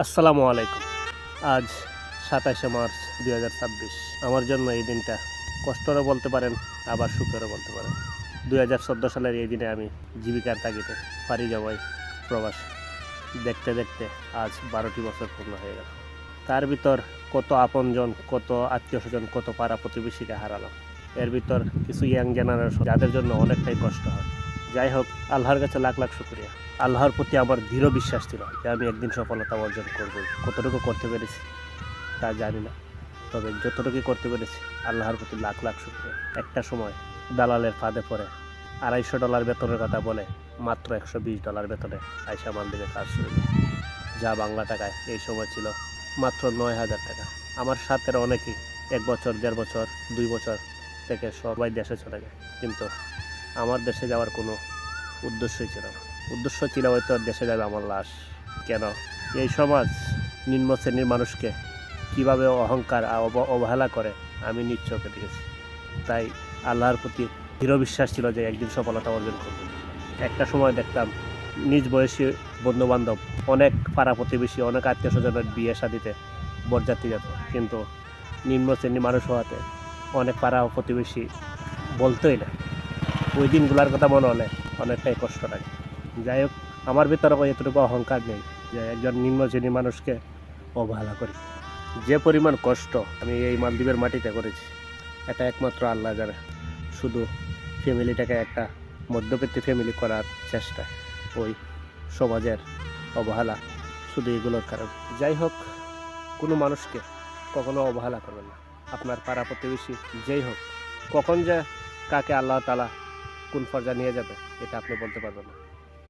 আসসালামু আলাইকুম। আজ ২৭শে মার্চ ২০২৬। আমার জন্য এই দিনটা কষ্টেরও বলতে পারেন, আবার সুখেরও বলতে পারেন। ২০১৪ সালের এই দিনে আমি জীবিকার তাগিদে পাড়ি জমাই প্রবাস। দেখতে দেখতে আজ ১২টি বছর পূর্ণ হয়ে গেল। তার ভিতর কত আপনজন, কত আত্মীয়স্বজন, কত পাড়া প্রতিবেশীকে হারালাম। এর ভিতর কিছু ইয়াং জেনারেশন যাদের জন্য অনেকটাই কষ্ট হয়। যাই হোক, আল্লাহর কাছে লাখ লাখ শুকরিয়া। আল্লাহর প্রতি আমার দৃঢ় বিশ্বাস ছিল যে আমি একদিন সফলতা অর্জন করবই। কতটুকু করতে পেরেছি তা জানি না, তবে যতটুকু করতে পেরেছি আল্লাহর প্রতি লাখ লাখ শুকরিয়া। একটা সময় দালালের ফাঁদে পড়ে $২৫০ বেতনের কথা বলে মাত্র $১২০ বেতনে আয়সা মালদ্বীপে কাজ শুরু করি, যা বাংলা টাকায় এই সময় ছিল মাত্র ৯,০০০ টাকা। আমার সাথের অনেকেই ১ বছর, ১.৫ বছর, ২ বছর থেকে সবাই দেশে চলে যায়, কিন্তু আমার দেশে যাওয়ার কোনো উদ্দেশ্যই ছিল না। উদ্দেশ্য ছিল হয়তো দেশে যাবে আমার লাশ। কেন এই সমাজ নিম্ন শ্রেণীর মানুষকে কীভাবে অহংকার অবহেলা করে আমি নিজ চোখে দেখেছি। তাই আল্লাহর প্রতি দৃঢ় বিশ্বাস ছিল যে একদিন সফলতা অর্জন করব। একটা সময় দেখতাম নিজ বয়সী বন্ধুবান্ধব, অনেক পাড়া প্রতিবেশী, অনেক আত্মীয় স্বজনের বিয়ে শাদিতে বরযাত্রী যেত, কিন্তু নিম্ন শ্রেণীর মানুষ হওয়াতে অনেক পাড়া প্রতিবেশী বলতোই না। ওই দিনগুলোর কথা মনে হলে অনেকটাই কষ্ট লাগে। যাই হোক, আমার ভিতরে এতটুকু অহংকার নেই যে একজন নিম্ন শ্রেণীর মানুষকে অবহেলা করি। যে পরিমাণ কষ্ট আমি এই মালদ্বীপের মাটিতে করেছি এটা একমাত্র আল্লাহ জানে। শুধু ফ্যামিলিটাকে একটা মধ্যবিত্ত ফ্যামিলি করার চেষ্টা, ওই সমাজের অবহেলা, শুধু এগুলোর কারণ। যাই হোক, কোনো মানুষকে কখনো অবহেলা করবেন না। আপনার পাড়া প্রতিবেশী যেই হোক, কখন যে কাকে আল্লাহ তাআলা কোন পর্যায়ে নিয়ে যাবে এটা আপনি বলতে পারবেন না।